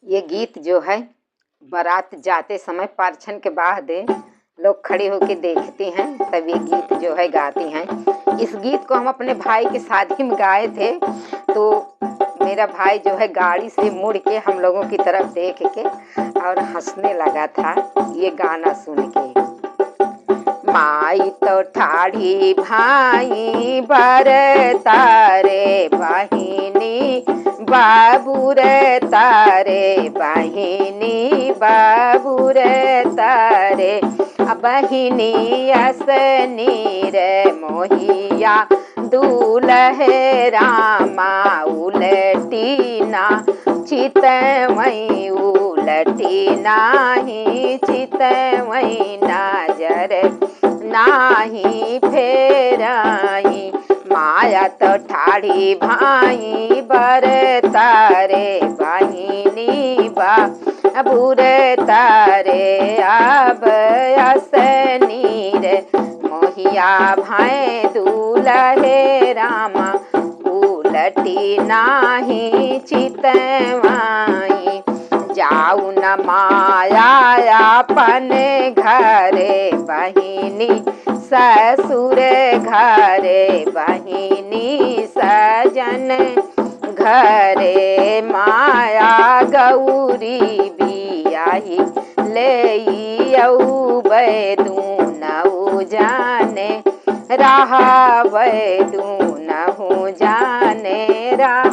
ये गीत जो है बारात जाते समय परिछन के बाद लोग खड़े होके देखते हैं, तब ये गीत जो है गाती हैं। इस गीत को हम अपने भाई के शादी में गाए थे, तो मेरा भाई जो है गाड़ी से मुड़ के हम लोगों की तरफ देख के और हंसने लगा था ये गाना सुन के। माई तो ठाढ़ी भाई बर तारे बहिनी बाबू रे तारे बहिनी बाबू रे तारे बहिनी असनी रे मोहिया दूल्हे रामा उलटीना चितवई उलटी नाही चितवई नजर नाही फेराई माया तो ठाढ़ी भाई बर तारे बहिनी बाबू रे तारे अब असनी रे मोहिया भाई दूल्हे रामा उलटी नाही चितवाई जाऊ न माया अपने घरे बहिनी ससुर घरे बहिनी सजन घरे माया गौरी बियाही ले दूनऊ जाने रहा दूनऊ जाने रहा।